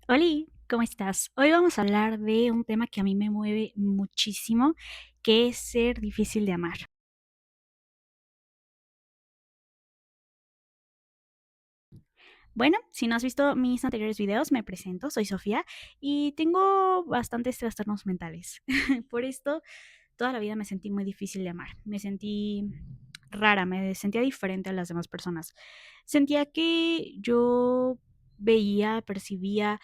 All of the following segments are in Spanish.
Oli, ¿cómo estás? Hoy vamos a hablar de un tema que a mí me mueve muchísimo, que es ser difícil de amar. Bueno, si no has visto mis anteriores videos, me presento, soy Sofía y tengo bastantes trastornos mentales. Por esto, toda la vida me sentí muy difícil de amar. Me sentí rara, me sentía diferente a las demás personas. Sentía que yo veía, percibía,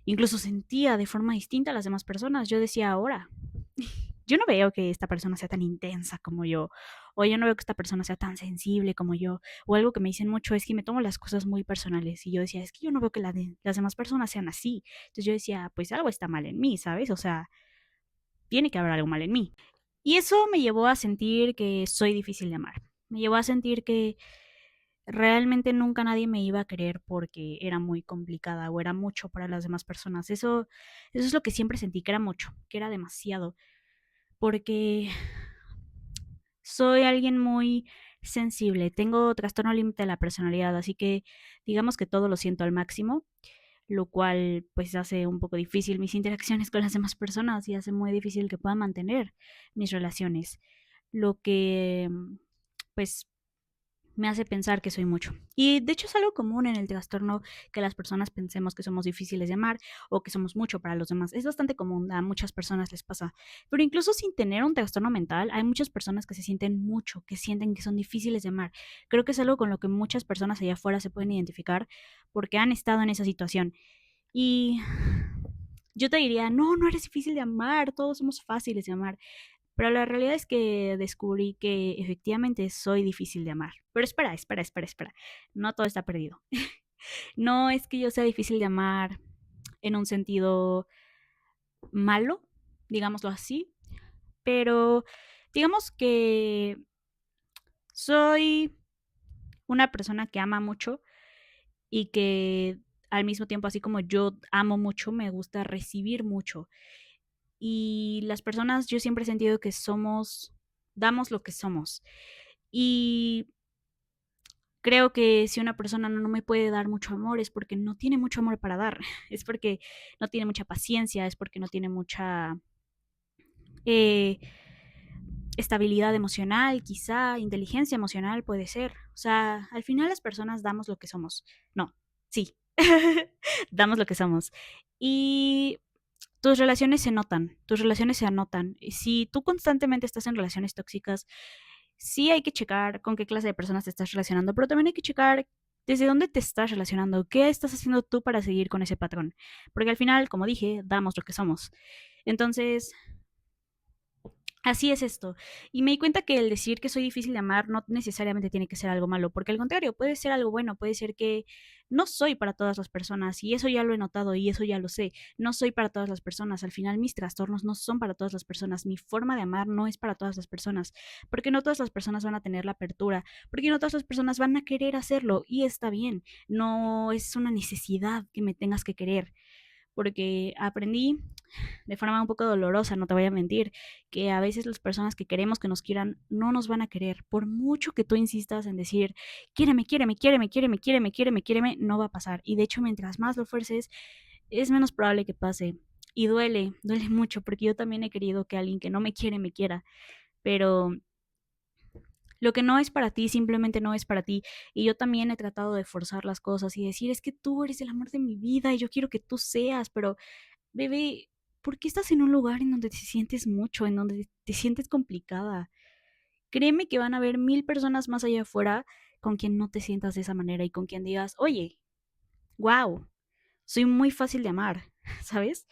incluso sentía de forma distinta a las demás personas. Yo decía ahora, yo no veo que esta persona sea tan intensa como yo, o yo no veo que esta persona sea tan sensible como yo, o algo que me dicen mucho es que me tomo las cosas muy personales, y yo decía, es que yo no veo que las demás personas sean así, entonces yo decía, pues algo está mal en mí, ¿sabes? O sea, tiene que haber algo mal en mí. Y eso me llevó a sentir que soy difícil de amar, me llevó a sentir que realmente nunca nadie me iba a querer porque era muy complicada o era mucho para las demás personas. Eso es lo que siempre sentí, que era mucho, que era demasiado, porque soy alguien muy sensible, tengo trastorno límite de la personalidad, así que digamos que todo lo siento al máximo, lo cual pues hace un poco difícil mis interacciones con las demás personas y hace muy difícil que pueda mantener mis relaciones, lo que pues me hace pensar que soy mucho. Y de hecho es algo común en el trastorno que las personas pensemos que somos difíciles de amar o que somos mucho para los demás. Es bastante común, a muchas personas les pasa. Pero incluso sin tener un trastorno mental, hay muchas personas que se sienten mucho, que sienten que son difíciles de amar. Creo que es algo con lo que muchas personas allá afuera se pueden identificar porque han estado en esa situación. Y yo te diría, no, no eres difícil de amar, todos somos fáciles de amar. Pero la realidad es que descubrí que efectivamente soy difícil de amar. Pero espera. No todo está perdido. No es que yo sea difícil de amar en un sentido malo, digámoslo así, pero digamos que soy una persona que ama mucho y que al mismo tiempo, así como yo amo mucho, me gusta recibir mucho. Y las personas, yo siempre he sentido que somos, damos lo que somos. Y creo que si una persona no me puede dar mucho amor es porque no tiene mucho amor para dar, es porque no tiene mucha paciencia, es porque no tiene mucha eh, estabilidad emocional, quizá inteligencia emocional puede ser. O sea, al final las personas damos lo que somos. No, sí, damos lo que somos. Y tus relaciones se notan, tus relaciones se anotan. Y si tú constantemente estás en relaciones tóxicas, sí hay que checar con qué clase de personas te estás relacionando, pero también hay que checar desde dónde te estás relacionando, qué estás haciendo tú para seguir con ese patrón. Porque al final, como dije, damos lo que somos. Entonces, así es esto. Y me di cuenta que el decir que soy difícil de amar no necesariamente tiene que ser algo malo, porque al contrario, puede ser algo bueno, puede ser que no soy para todas las personas, y eso ya lo he notado y eso ya lo sé. No soy para todas las personas. Al final, mis trastornos no son para todas las personas. Mi forma de amar no es para todas las personas, porque no todas las personas van a tener la apertura, porque no todas las personas van a querer hacerlo, y está bien. No es una necesidad que me tengas que querer, porque aprendí de forma un poco dolorosa, no te voy a mentir, que a veces las personas que queremos que nos quieran no nos van a querer. Por mucho que tú insistas en decir, quiéreme, no va a pasar. Y de hecho, mientras más lo fuerces, es menos probable que pase. Y duele mucho, porque yo también he querido que alguien que no me quiere me quiera, pero lo que no es para ti simplemente no es para ti. Y yo también he tratado de forzar las cosas y decir, es que tú eres el amor de mi vida y yo quiero que tú seas, pero bebé, ¿por qué estás en un lugar en donde te sientes mucho, en donde te sientes complicada? Créeme que van a haber 1000 personas más allá afuera con quien no te sientas de esa manera y con quien digas, oye, wow, soy muy fácil de amar, ¿sabes?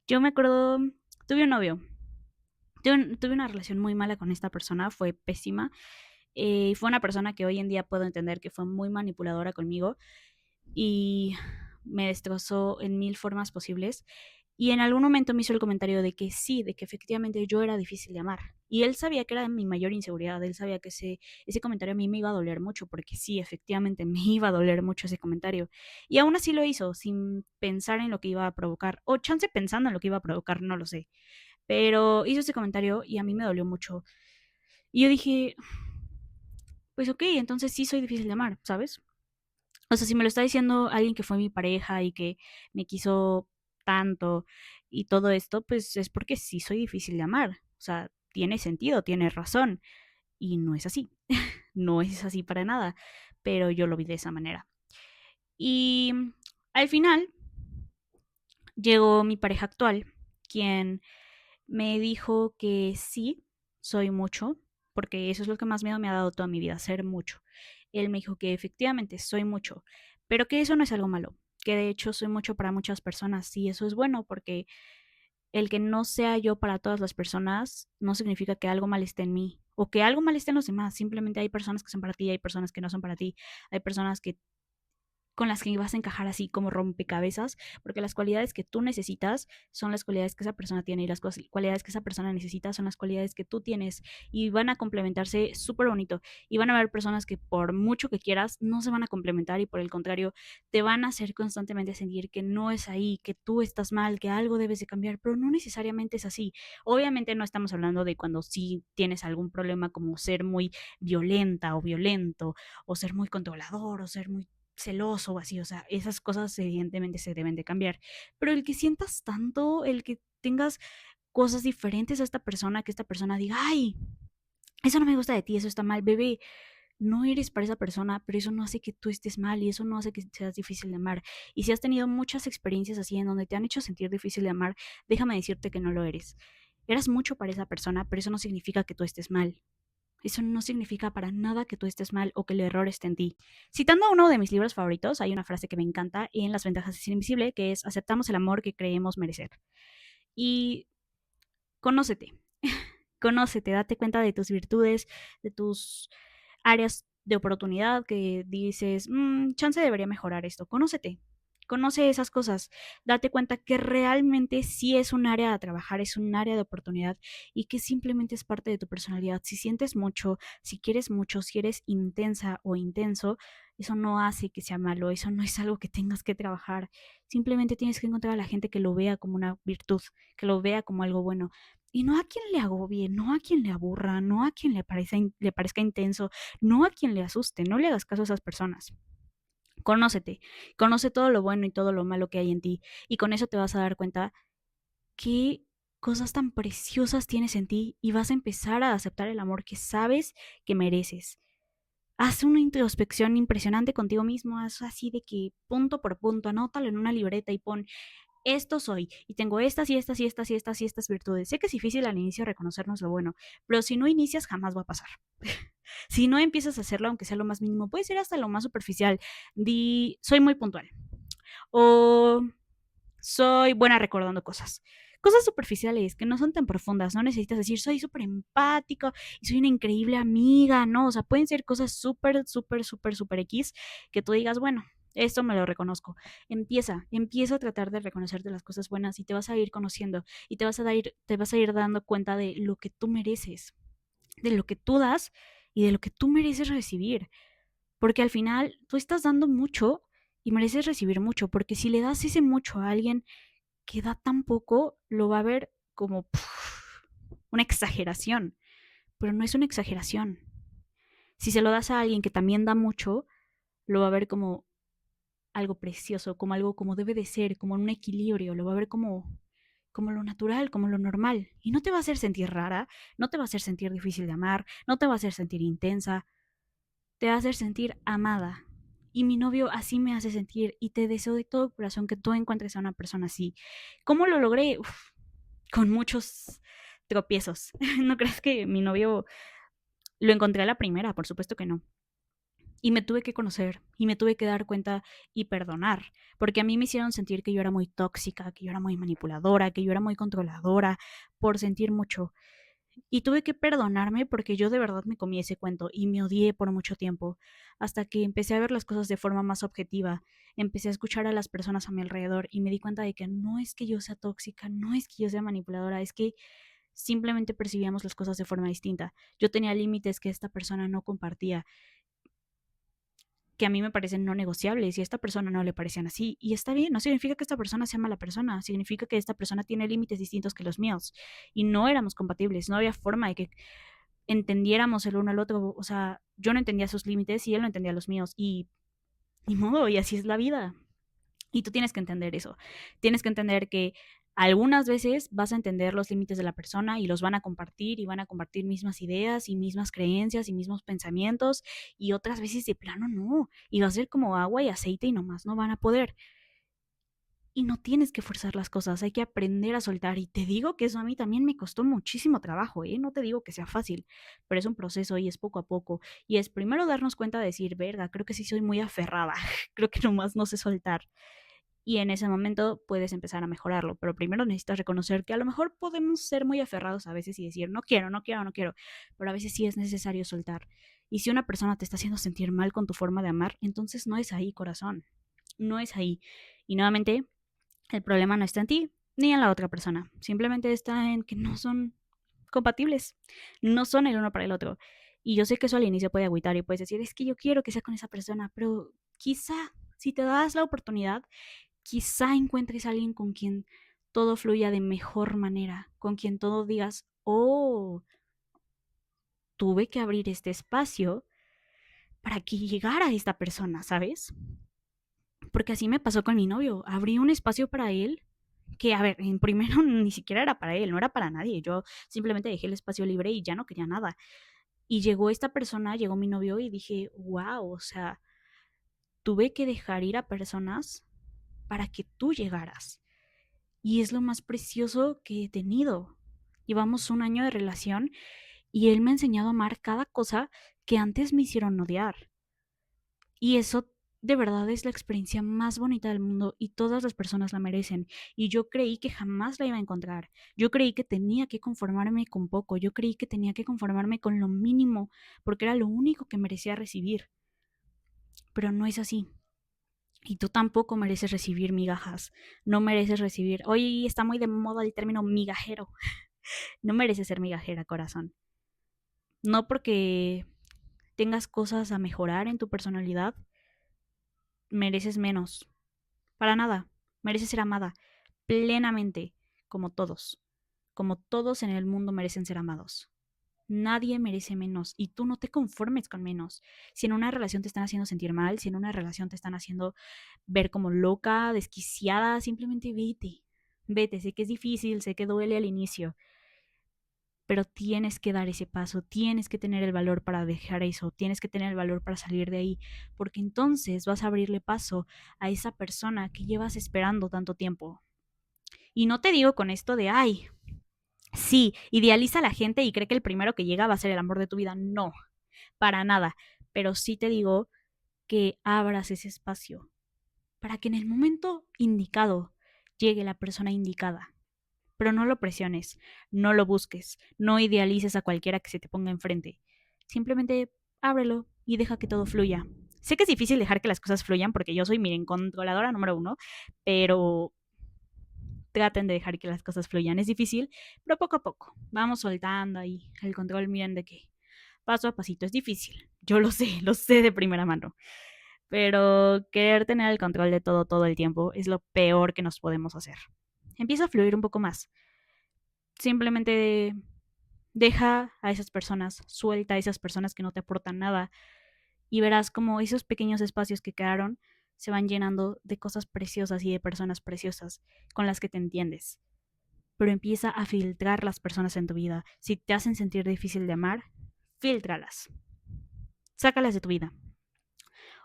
Yo me acuerdo, tuve un novio, tuve una relación muy mala con esta persona, fue pésima. Y fue una persona que hoy en día puedo entender que fue muy manipuladora conmigo y me destrozó en 1000 formas posibles. Y en algún momento me hizo el comentario de que sí, de que efectivamente yo era difícil de amar. Y él sabía que era mi mayor inseguridad, él sabía que ese comentario a mí me iba a doler mucho, porque sí, efectivamente me iba a doler mucho ese comentario. Y aún así lo hizo, sin pensar en lo que iba a provocar, o chance pensando en lo que iba a provocar, no lo sé. Pero hizo ese comentario y a mí me dolió mucho. Y yo dije, pues ok, entonces sí soy difícil de amar, ¿sabes? O sea, si me lo está diciendo alguien que fue mi pareja y que me quiso tanto y todo esto, pues es porque sí soy difícil de amar. O sea, tiene sentido, tiene razón. Y no es así. No es así para nada. Pero yo lo vi de esa manera. Y al final llegó mi pareja actual, quien me dijo que sí, soy mucho, porque eso es lo que más miedo me ha dado toda mi vida, ser mucho. Él me dijo que efectivamente soy mucho, pero que eso no es algo malo, que de hecho soy mucho para muchas personas y eso es bueno porque el que no sea yo para todas las personas no significa que algo mal esté en mí o que algo mal esté en los demás, simplemente hay personas que son para ti, hay personas que no son para ti, hay personas que con las que vas a encajar así como rompecabezas, porque las cualidades que tú necesitas son las cualidades que esa persona tiene y las cualidades que esa persona necesita son las cualidades que tú tienes y van a complementarse súper bonito. Y van a haber personas que por mucho que quieras no se van a complementar y por el contrario te van a hacer constantemente sentir que no es ahí, que tú estás mal, que algo debes de cambiar, pero no necesariamente es así. Obviamente no estamos hablando de cuando sí tienes algún problema como ser muy violenta o violento o ser muy controlador o ser muy celoso o así, o sea, esas cosas evidentemente se deben de cambiar, pero el que sientas tanto, el que tengas cosas diferentes a esta persona, que esta persona diga, ay, eso no me gusta de ti, eso está mal, bebé, no eres para esa persona, pero eso no hace que tú estés mal y eso no hace que seas difícil de amar. Y si has tenido muchas experiencias así en donde te han hecho sentir difícil de amar, déjame decirte que no lo eres. Eras mucho para esa persona, pero eso no significa que tú estés mal. Eso no significa para nada que tú estés mal o que el error esté en ti. Citando uno de mis libros favoritos, hay una frase que me encanta en Las ventajas de ser invisible, que es aceptamos el amor que creemos merecer. Y conócete, conócete, date cuenta de tus virtudes, de tus áreas de oportunidad que dices, chance debería mejorar esto. Conócete, conoce esas cosas, date cuenta que realmente sí es un área a trabajar, es un área de oportunidad y que simplemente es parte de tu personalidad. Si sientes mucho, si quieres mucho, si eres intensa o intenso, eso no hace que sea malo, eso no es algo que tengas que trabajar. Simplemente tienes que encontrar a la gente que lo vea como una virtud, que lo vea como algo bueno. Y no a quien le agobie, no a quien le aburra, no a quien le parezca intenso, no a quien le asuste, no le hagas caso a esas personas. Conócete, conoce todo lo bueno y todo lo malo que hay en ti y con eso te vas a dar cuenta qué cosas tan preciosas tienes en ti y vas a empezar a aceptar el amor que sabes que mereces. Haz una introspección impresionante contigo mismo, haz así de que punto por punto, anótalo en una libreta y pon esto soy y tengo estas y estas y estas y estas y estas virtudes. Sé que es difícil al inicio reconocernos lo bueno, pero si no inicias jamás va a pasar. Si no empiezas a hacerlo, aunque sea lo más mínimo, puede ser hasta lo más superficial. Di, soy muy puntual o soy buena recordando cosas. Cosas superficiales que no son tan profundas, no necesitas decir soy súper empático y soy una increíble amiga, no, o sea, pueden ser cosas súper, súper, súper, súper X que tú digas, bueno, esto me lo reconozco. Empieza a tratar de reconocerte las cosas buenas y te vas a ir conociendo y te vas a ir dando cuenta de lo que tú mereces, de lo que tú das y de lo que tú mereces recibir. Porque al final tú estás dando mucho y mereces recibir mucho, porque si le das ese mucho a alguien que da tan poco, lo va a ver como una exageración, pero no es una exageración. Si se lo das a alguien que también da mucho, lo va a ver como algo precioso, como algo como debe de ser, como en un equilibrio, lo va a ver como lo natural, como lo normal. Y no te va a hacer sentir rara, no te va a hacer sentir difícil de amar, no te va a hacer sentir intensa, te va a hacer sentir amada. Y mi novio así me hace sentir y te deseo de todo corazón que tú encuentres a una persona así. ¿Cómo lo logré? Uf, con muchos tropiezos. No crees que mi novio lo encontré a la primera, por supuesto que no. Y me tuve que conocer y me tuve que dar cuenta y perdonar, porque a mí me hicieron sentir que yo era muy tóxica, que yo era muy manipuladora, que yo era muy controladora por sentir mucho. Y tuve que perdonarme porque yo de verdad me comí ese cuento y me odié por mucho tiempo, hasta que empecé a ver las cosas de forma más objetiva, empecé a escuchar a las personas a mi alrededor y me di cuenta de que no es que yo sea tóxica, no es que yo sea manipuladora, es que simplemente percibíamos las cosas de forma distinta. Yo tenía límites que esta persona no compartía, que a mí me parecen no negociables y a esta persona no le parecían así. Y está bien, no significa que esta persona sea mala persona, significa que esta persona tiene límites distintos que los míos y no éramos compatibles, no había forma de que entendiéramos el uno al otro, o sea, yo no entendía sus límites y él no entendía los míos y Ni modo, y así es la vida. Y tú tienes que entender eso. Tienes que entender que algunas veces vas a entender los límites de la persona y los van a compartir y van a compartir mismas ideas y mismas creencias y mismos pensamientos y otras veces de plano no. Y va a ser como agua y aceite y nomás no van a poder. Y no tienes que forzar las cosas, hay que aprender a soltar. Y te digo que eso a mí también me costó muchísimo trabajo, ¿eh? No te digo que sea fácil, pero es un proceso y es poco a poco. Y es primero darnos cuenta de decir, verga, creo que sí soy muy aferrada, creo que nomás no sé soltar. Y en ese momento puedes empezar a mejorarlo, pero primero necesitas reconocer que a lo mejor podemos ser muy aferrados a veces y decir, no quiero, no quiero, no quiero, pero a veces sí es necesario soltar. Y si una persona te está haciendo sentir mal con tu forma de amar, entonces no es ahí, corazón, no es ahí. Y nuevamente, el problema no está en ti ni en la otra persona, simplemente está en que no son compatibles, no son el uno para el otro. Y yo sé que eso al inicio puede agüitar y puedes decir, es que yo quiero que sea con esa persona, pero quizá si te das la oportunidad, quizá encuentres a alguien con quien todo fluya de mejor manera, con quien todo digas, oh, tuve que abrir este espacio para que llegara esta persona, ¿sabes? Porque así me pasó con mi novio, abrí un espacio para él que, a ver, en primero ni siquiera era para él, no era para nadie. Yo simplemente dejé el espacio libre y ya no quería nada. Y llegó esta persona, llegó mi novio y dije, wow, o sea, tuve que dejar ir a personas para que tú llegaras. Y es lo más precioso que he tenido. Llevamos un año de relación y él me ha enseñado a amar cada cosa que antes me hicieron odiar. Y eso de verdad es la experiencia más bonita del mundo y todas las personas la merecen. Y yo creí que jamás la iba a encontrar. Yo creí que tenía que conformarme con poco. Yo creí que tenía que conformarme con lo mínimo porque era lo único que merecía recibir. Pero no es así. Y tú tampoco mereces recibir migajas. No mereces recibir. Hoy está muy de moda el término migajero. No mereces ser migajera, corazón. No porque tengas cosas a mejorar en tu personalidad, mereces menos. Para nada. Mereces ser amada plenamente, como todos. Como todos en el mundo merecen ser amados. Nadie merece menos y tú no te conformes con menos. Si en una relación te están haciendo sentir mal, si en una relación te están haciendo ver como loca, desquiciada, simplemente vete. Vete, sé que es difícil, sé que duele al inicio, pero tienes que dar ese paso, tienes que tener el valor para dejar eso, tienes que tener el valor para salir de ahí, porque entonces vas a abrirle paso a esa persona que llevas esperando tanto tiempo. Y no te digo con esto de, ay, sí, idealiza a la gente y cree que el primero que llega va a ser el amor de tu vida. No, para nada. Pero sí te digo que abras ese espacio para que en el momento indicado llegue la persona indicada. Pero no lo presiones, no lo busques, no idealices a cualquiera que se te ponga enfrente. Simplemente ábrelo y deja que todo fluya. Sé que es difícil dejar que las cosas fluyan porque yo soy, miren, controladora número uno, pero traten de dejar que las cosas fluyan. Es difícil, pero poco a poco. Vamos soltando ahí el control, miren de que paso a pasito es difícil. Yo lo sé de primera mano. Pero querer tener el control de todo el tiempo es lo peor que nos podemos hacer. Empieza a fluir un poco más. Simplemente deja a esas personas, suelta a esas personas que no te aportan nada y verás como esos pequeños espacios que quedaron se van llenando de cosas preciosas y de personas preciosas con las que te entiendes. Pero empieza a filtrar las personas en tu vida. Si te hacen sentir difícil de amar, filtralas. Sácalas de tu vida.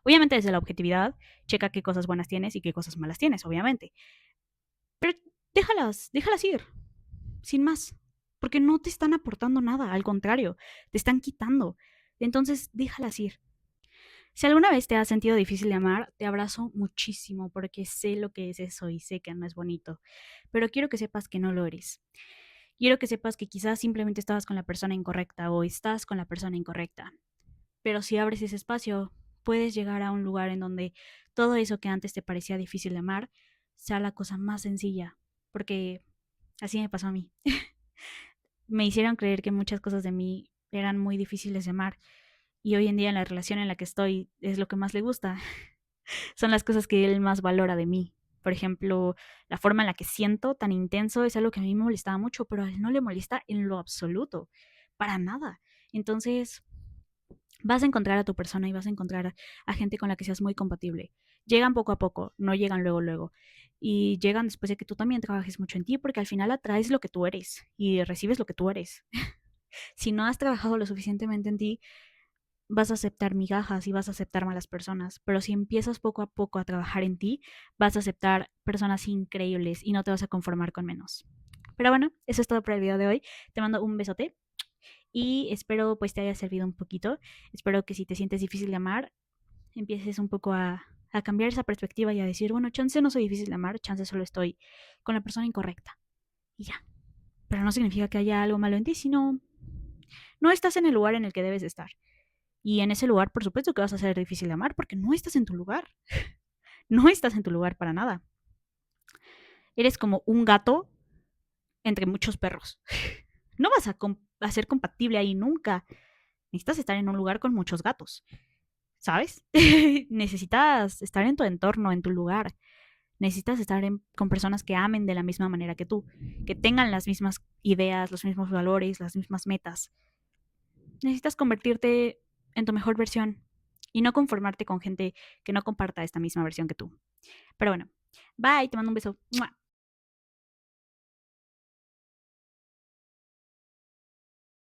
Obviamente desde la objetividad, checa qué cosas buenas tienes y qué cosas malas tienes, obviamente. Pero déjalas ir, sin más. Porque no te están aportando nada, al contrario, te están quitando. Entonces, déjalas ir. Si alguna vez te has sentido difícil de amar, te abrazo muchísimo porque sé lo que es eso y sé que no es bonito. Pero quiero que sepas que no lo eres. Quiero que sepas que quizás simplemente estabas con la persona incorrecta o estás con la persona incorrecta. Pero si abres ese espacio, puedes llegar a un lugar en donde todo eso que antes te parecía difícil de amar sea la cosa más sencilla. Porque así me pasó a mí. Me hicieron creer que muchas cosas de mí eran muy difíciles de amar. Y hoy en día en la relación en la que estoy es lo que más le gusta. Son las cosas que él más valora de mí. Por ejemplo, la forma en la que siento tan intenso es algo que a mí me molestaba mucho, pero a él no le molesta en lo absoluto, para nada. Entonces, vas a encontrar a tu persona y vas a encontrar a gente con la que seas muy compatible. Llegan poco a poco, no llegan luego, luego. Y llegan después de que tú también trabajes mucho en ti, porque al final atraes lo que tú eres y recibes lo que tú eres. Si no has trabajado lo suficientemente en ti, vas a aceptar migajas y vas a aceptar malas personas, pero si empiezas poco a poco a trabajar en ti, vas a aceptar personas increíbles y no te vas a conformar con menos. Pero bueno, eso es todo por el video de hoy. Te mando un besote y espero pues te haya servido un poquito. Espero que si te sientes difícil de amar, empieces un poco a cambiar esa perspectiva y a decir, bueno, chance no soy difícil de amar, chance solo estoy con la persona incorrecta. Y ya. Pero no significa que haya algo malo en ti, sino no estás en el lugar en el que debes estar. Y en ese lugar, por supuesto que vas a ser difícil de amar porque no estás en tu lugar. No estás en tu lugar para nada. Eres como un gato entre muchos perros. No vas a ser compatible ahí nunca. Necesitas estar en un lugar con muchos gatos, ¿sabes? Necesitas estar en tu entorno, en tu lugar. Necesitas estar con personas que amen de la misma manera que tú, que tengan las mismas ideas, los mismos valores, las mismas metas. Necesitas convertirte en tu mejor versión y no conformarte con gente que no comparta esta misma versión que tú. Pero bueno, bye, te mando un beso. ¡Mua!